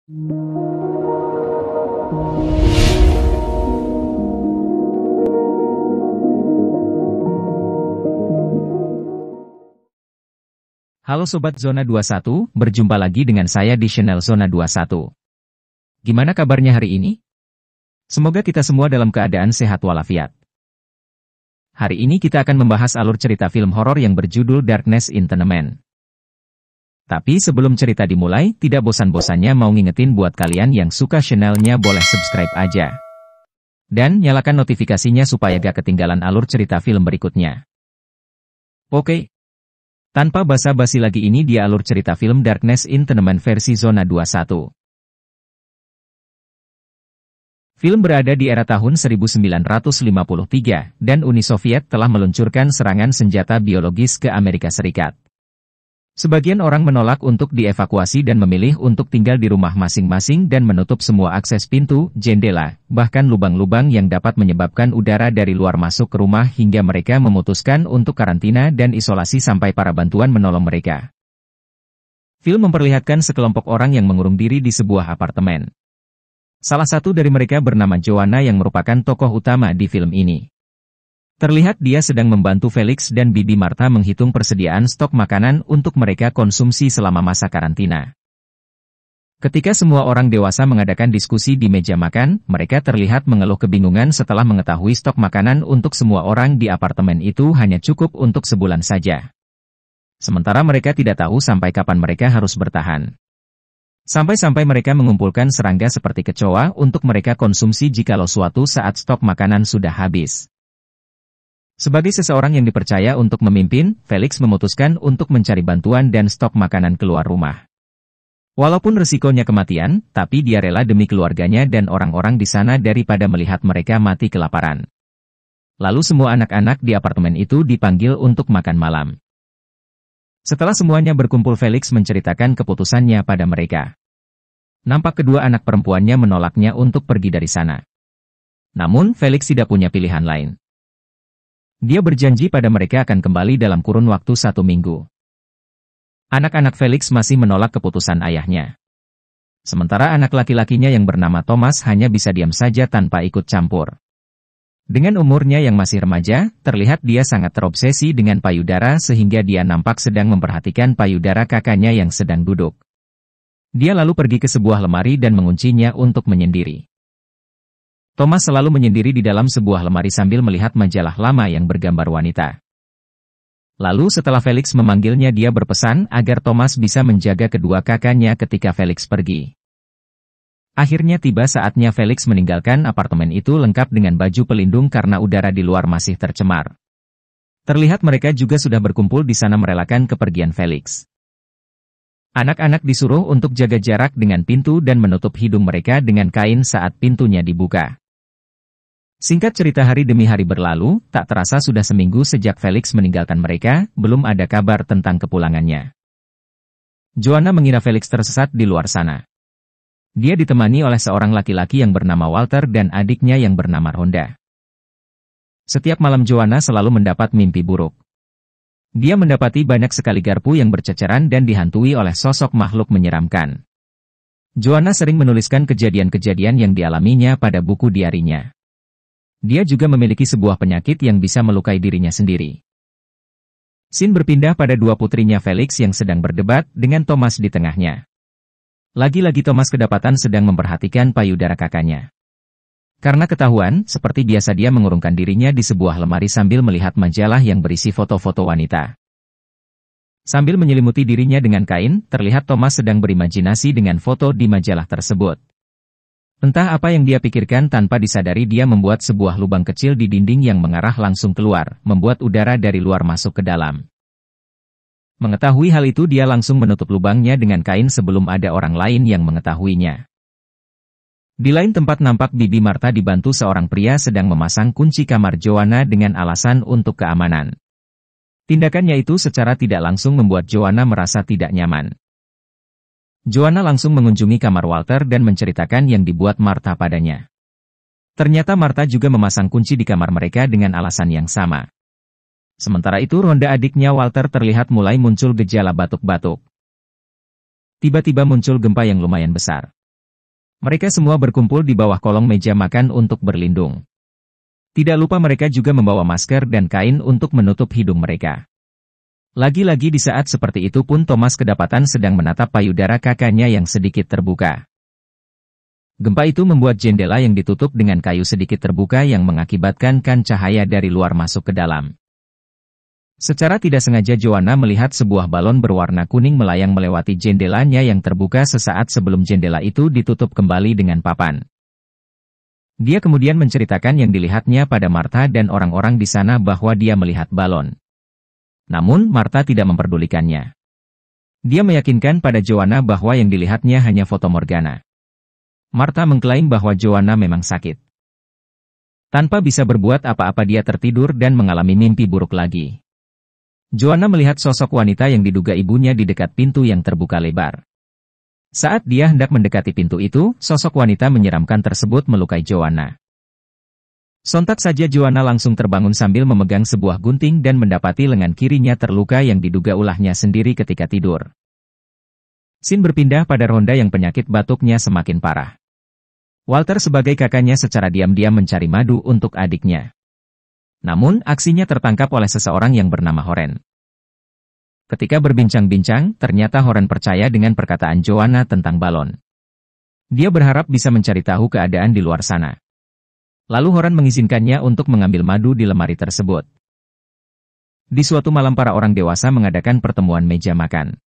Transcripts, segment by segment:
Halo Sobat Zona 21, berjumpa lagi dengan saya di channel Zona 21. Gimana kabarnya hari ini? Semoga kita semua dalam keadaan sehat walafiat. Hari ini kita akan membahas alur cerita film horor yang berjudul Darkness in Tenement. Tapi sebelum cerita dimulai, tidak bosan-bosannya mau ngingetin buat kalian yang suka channelnya boleh subscribe aja. Dan nyalakan notifikasinya supaya gak ketinggalan alur cerita film berikutnya. Oke. Tanpa basa-basi lagi, ini dia alur cerita film Darkness in Tenement versi Zona 21. Film berada di era tahun 1953, dan Uni Soviet telah meluncurkan serangan senjata biologis ke Amerika Serikat. Sebagian orang menolak untuk dievakuasi dan memilih untuk tinggal di rumah masing-masing dan menutup semua akses pintu, jendela, bahkan lubang-lubang yang dapat menyebabkan udara dari luar masuk ke rumah hingga mereka memutuskan untuk karantina dan isolasi sampai para bantuan menolong mereka. Film memperlihatkan sekelompok orang yang mengurung diri di sebuah apartemen. Salah satu dari mereka bernama Joanna yang merupakan tokoh utama di film ini. Terlihat dia sedang membantu Felix dan Bibi Martha menghitung persediaan stok makanan untuk mereka konsumsi selama masa karantina. Ketika semua orang dewasa mengadakan diskusi di meja makan, mereka terlihat mengeluh kebingungan setelah mengetahui stok makanan untuk semua orang di apartemen itu hanya cukup untuk sebulan saja. Sementara mereka tidak tahu sampai kapan mereka harus bertahan. Sampai-sampai mereka mengumpulkan serangga seperti kecoa untuk mereka konsumsi jikalau suatu saat stok makanan sudah habis. Sebagai seseorang yang dipercaya untuk memimpin, Felix memutuskan untuk mencari bantuan dan stok makanan keluar rumah. Walaupun resikonya kematian, tapi dia rela demi keluarganya dan orang-orang di sana daripada melihat mereka mati kelaparan. Lalu semua anak-anak di apartemen itu dipanggil untuk makan malam. Setelah semuanya berkumpul, Felix menceritakan keputusannya pada mereka. Nampak kedua anak perempuannya menolaknya untuk pergi dari sana. Namun, Felix tidak punya pilihan lain. Dia berjanji pada mereka akan kembali dalam kurun waktu 1 minggu. Anak-anak Felix masih menolak keputusan ayahnya. Sementara anak laki-lakinya yang bernama Thomas hanya bisa diam saja tanpa ikut campur. Dengan umurnya yang masih remaja, terlihat dia sangat terobsesi dengan payudara sehingga dia nampak sedang memperhatikan payudara kakaknya yang sedang duduk. Dia lalu pergi ke sebuah lemari dan menguncinya untuk menyendiri. Thomas selalu menyendiri di dalam sebuah lemari sambil melihat majalah lama yang bergambar wanita. Lalu setelah Felix memanggilnya, dia berpesan agar Thomas bisa menjaga kedua kakaknya ketika Felix pergi. Akhirnya tiba saatnya Felix meninggalkan apartemen itu lengkap dengan baju pelindung karena udara di luar masih tercemar. Terlihat mereka juga sudah berkumpul di sana merelakan kepergian Felix. Anak-anak disuruh untuk jaga jarak dengan pintu dan menutup hidung mereka dengan kain saat pintunya dibuka. Singkat cerita, hari demi hari berlalu, tak terasa sudah seminggu sejak Felix meninggalkan mereka, belum ada kabar tentang kepulangannya. Joanna mengira Felix tersesat di luar sana. Dia ditemani oleh seorang laki-laki yang bernama Walter dan adiknya yang bernama Rhonda. Setiap malam Joanna selalu mendapat mimpi buruk. Dia mendapati banyak sekali garpu yang berceceran dan dihantui oleh sosok makhluk menyeramkan. Joanna sering menuliskan kejadian-kejadian yang dialaminya pada buku diarinya. Dia juga memiliki sebuah penyakit yang bisa melukai dirinya sendiri. Scene berpindah pada dua putrinya Felix yang sedang berdebat dengan Thomas di tengahnya. Lagi-lagi Thomas kedapatan sedang memperhatikan payudara kakaknya. Karena ketahuan, seperti biasa dia mengurungkan dirinya di sebuah lemari sambil melihat majalah yang berisi foto-foto wanita. Sambil menyelimuti dirinya dengan kain, terlihat Thomas sedang berimajinasi dengan foto di majalah tersebut. Entah apa yang dia pikirkan, tanpa disadari dia membuat sebuah lubang kecil di dinding yang mengarah langsung keluar, membuat udara dari luar masuk ke dalam. Mengetahui hal itu, dia langsung menutup lubangnya dengan kain sebelum ada orang lain yang mengetahuinya. Di lain tempat nampak Bibi Martha dibantu seorang pria sedang memasang kunci kamar Joanna dengan alasan untuk keamanan. Tindakannya itu secara tidak langsung membuat Joanna merasa tidak nyaman. Joanna langsung mengunjungi kamar Walter dan menceritakan yang dibuat Martha padanya. Ternyata Martha juga memasang kunci di kamar mereka dengan alasan yang sama. Sementara itu Rhonda, adiknya Walter, terlihat mulai muncul gejala batuk-batuk. Tiba-tiba muncul gempa yang lumayan besar. Mereka semua berkumpul di bawah kolong meja makan untuk berlindung. Tidak lupa mereka juga membawa masker dan kain untuk menutup hidung mereka. Lagi-lagi di saat seperti itu pun Thomas kedapatan sedang menatap payudara kakaknya yang sedikit terbuka. Gempa itu membuat jendela yang ditutup dengan kayu sedikit terbuka yang mengakibatkan cahaya dari luar masuk ke dalam. Secara tidak sengaja Joanna melihat sebuah balon berwarna kuning melayang melewati jendelanya yang terbuka sesaat sebelum jendela itu ditutup kembali dengan papan. Dia kemudian menceritakan yang dilihatnya pada Martha dan orang-orang di sana bahwa dia melihat balon. Namun, Martha tidak memperdulikannya. Dia meyakinkan pada Joanna bahwa yang dilihatnya hanya fatamorgana. Martha mengklaim bahwa Joanna memang sakit. Tanpa bisa berbuat apa-apa dia tertidur dan mengalami mimpi buruk lagi. Joanna melihat sosok wanita yang diduga ibunya di dekat pintu yang terbuka lebar. Saat dia hendak mendekati pintu itu, sosok wanita menyeramkan tersebut melukai Joanna. Sontak saja Joanna langsung terbangun sambil memegang sebuah gunting dan mendapati lengan kirinya terluka yang diduga ulahnya sendiri ketika tidur. Scene berpindah pada Rhonda yang penyakit batuknya semakin parah. Walter sebagai kakaknya secara diam-diam mencari madu untuk adiknya. Namun, aksinya tertangkap oleh seseorang yang bernama Horen. Ketika berbincang-bincang, ternyata Horen percaya dengan perkataan Joanna tentang balon. Dia berharap bisa mencari tahu keadaan di luar sana. Lalu Horen mengizinkannya untuk mengambil madu di lemari tersebut. Di suatu malam para orang dewasa mengadakan pertemuan meja makan.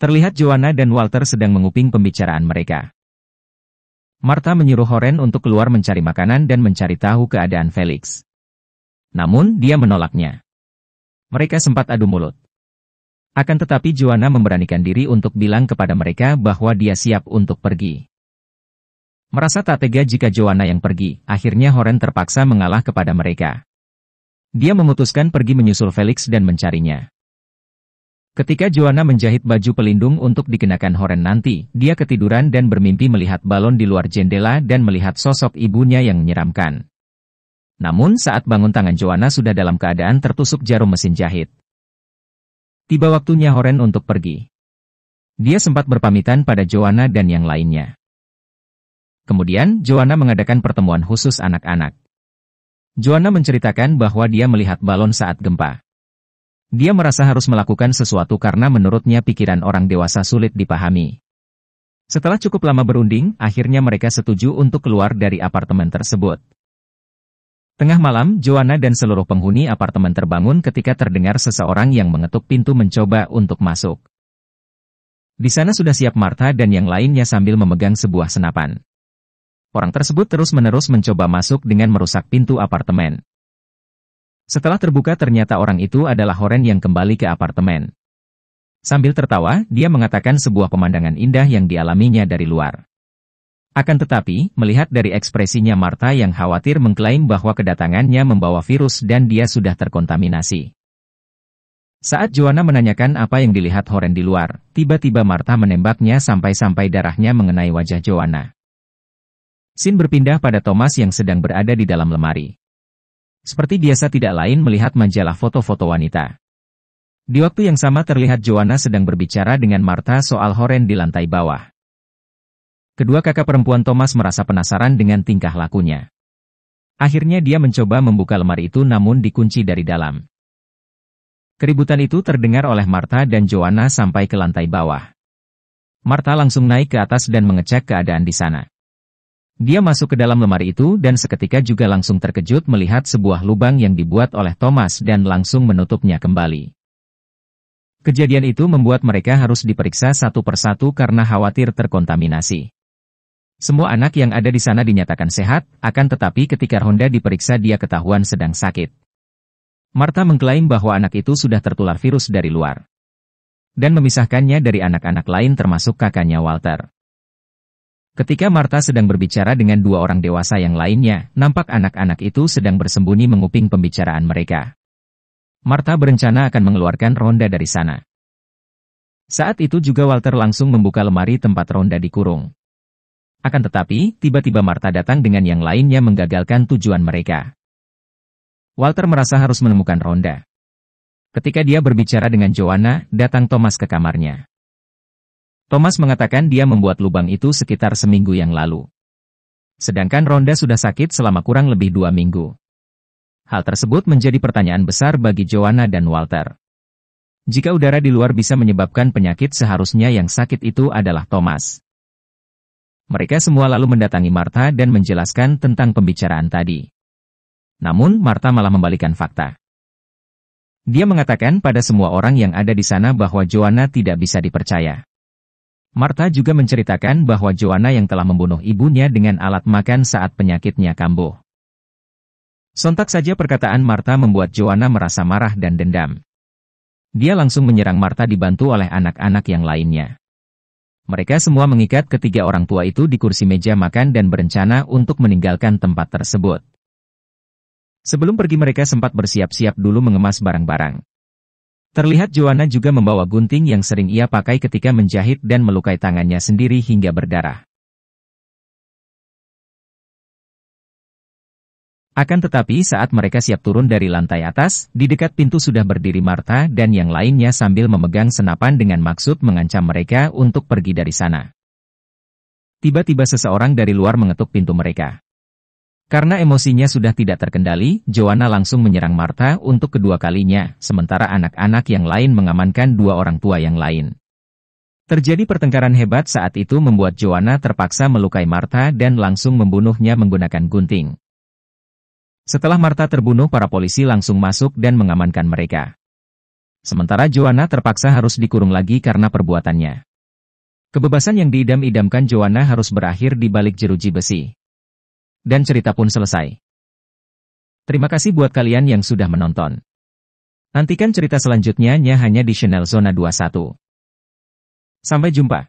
Terlihat Joanna dan Walter sedang menguping pembicaraan mereka. Martha menyuruh Horen untuk keluar mencari makanan dan mencari tahu keadaan Felix. Namun, dia menolaknya. Mereka sempat adu mulut. Akan tetapi Joanna memberanikan diri untuk bilang kepada mereka bahwa dia siap untuk pergi. Merasa tak tega jika Joanna yang pergi, akhirnya Horen terpaksa mengalah kepada mereka. Dia memutuskan pergi menyusul Felix dan mencarinya. Ketika Joanna menjahit baju pelindung untuk dikenakan Horen nanti, dia ketiduran dan bermimpi melihat balon di luar jendela dan melihat sosok ibunya yang menyeramkan. Namun saat bangun tangan Joanna sudah dalam keadaan tertusuk jarum mesin jahit. Tiba waktunya Horen untuk pergi. Dia sempat berpamitan pada Joanna dan yang lainnya. Kemudian, Joanna mengadakan pertemuan khusus anak-anak. Joanna menceritakan bahwa dia melihat balon saat gempa. Dia merasa harus melakukan sesuatu karena menurutnya pikiran orang dewasa sulit dipahami. Setelah cukup lama berunding, akhirnya mereka setuju untuk keluar dari apartemen tersebut. Tengah malam, Joanna dan seluruh penghuni apartemen terbangun ketika terdengar seseorang yang mengetuk pintu mencoba untuk masuk. Di sana sudah siap Martha dan yang lainnya sambil memegang sebuah senapan. Orang tersebut terus-menerus mencoba masuk dengan merusak pintu apartemen. Setelah terbuka ternyata orang itu adalah Horen yang kembali ke apartemen. Sambil tertawa, dia mengatakan sebuah pemandangan indah yang dialaminya dari luar. Akan tetapi, melihat dari ekspresinya Martha yang khawatir mengklaim bahwa kedatangannya membawa virus dan dia sudah terkontaminasi. Saat Joanna menanyakan apa yang dilihat Horen di luar, tiba-tiba Martha menembaknya sampai-sampai darahnya mengenai wajah Joanna. Scene berpindah pada Thomas yang sedang berada di dalam lemari. Seperti biasa tidak lain melihat majalah foto-foto wanita. Di waktu yang sama terlihat Joanna sedang berbicara dengan Martha soal Horen di lantai bawah. Kedua kakak perempuan Thomas merasa penasaran dengan tingkah lakunya. Akhirnya dia mencoba membuka lemari itu namun dikunci dari dalam. Keributan itu terdengar oleh Martha dan Joanna sampai ke lantai bawah. Martha langsung naik ke atas dan mengecek keadaan di sana. Dia masuk ke dalam lemari itu dan seketika juga langsung terkejut melihat sebuah lubang yang dibuat oleh Thomas dan langsung menutupnya kembali. Kejadian itu membuat mereka harus diperiksa satu persatu karena khawatir terkontaminasi. Semua anak yang ada di sana dinyatakan sehat, akan tetapi ketika Rhonda diperiksa dia ketahuan sedang sakit. Martha mengklaim bahwa anak itu sudah tertular virus dari luar. Dan memisahkannya dari anak-anak lain termasuk kakaknya Walter. Ketika Martha sedang berbicara dengan dua orang dewasa yang lainnya, nampak anak-anak itu sedang bersembunyi menguping pembicaraan mereka. Martha berencana akan mengeluarkan Rhonda dari sana. Saat itu juga Walter langsung membuka lemari tempat Rhonda dikurung. Akan tetapi, tiba-tiba Martha datang dengan yang lainnya menggagalkan tujuan mereka. Walter merasa harus menemukan Rhonda. Ketika dia berbicara dengan Joanna, datang Thomas ke kamarnya. Thomas mengatakan dia membuat lubang itu sekitar seminggu yang lalu. Sedangkan Rhonda sudah sakit selama kurang lebih 2 minggu. Hal tersebut menjadi pertanyaan besar bagi Joanna dan Walter. Jika udara di luar bisa menyebabkan penyakit, seharusnya yang sakit itu adalah Thomas. Mereka semua lalu mendatangi Martha dan menjelaskan tentang pembicaraan tadi. Namun, Martha malah membalikan fakta. Dia mengatakan pada semua orang yang ada di sana bahwa Joanna tidak bisa dipercaya. Martha juga menceritakan bahwa Joanna yang telah membunuh ibunya dengan alat makan saat penyakitnya kambuh. Sontak saja perkataan Martha membuat Joanna merasa marah dan dendam. Dia langsung menyerang Martha dibantu oleh anak-anak yang lainnya. Mereka semua mengikat ketiga orang tua itu di kursi meja makan dan berencana untuk meninggalkan tempat tersebut. Sebelum pergi mereka sempat bersiap-siap dulu mengemas barang-barang. Terlihat Joanna juga membawa gunting yang sering ia pakai ketika menjahit dan melukai tangannya sendiri hingga berdarah. Akan tetapi saat mereka siap turun dari lantai atas, di dekat pintu sudah berdiri Martha dan yang lainnya sambil memegang senapan dengan maksud mengancam mereka untuk pergi dari sana. Tiba-tiba seseorang dari luar mengetuk pintu mereka. Karena emosinya sudah tidak terkendali, Joanna langsung menyerang Martha untuk kedua kalinya, sementara anak-anak yang lain mengamankan dua orang tua yang lain. Terjadi pertengkaran hebat saat itu membuat Joanna terpaksa melukai Martha dan langsung membunuhnya menggunakan gunting. Setelah Martha terbunuh, para polisi langsung masuk dan mengamankan mereka. Sementara Joanna terpaksa harus dikurung lagi karena perbuatannya. Kebebasan yang diidam-idamkan Joanna harus berakhir di balik jeruji besi. Dan cerita pun selesai. Terima kasih buat kalian yang sudah menonton. Nantikan cerita selanjutnya hanya di channel Zona 21. Sampai jumpa.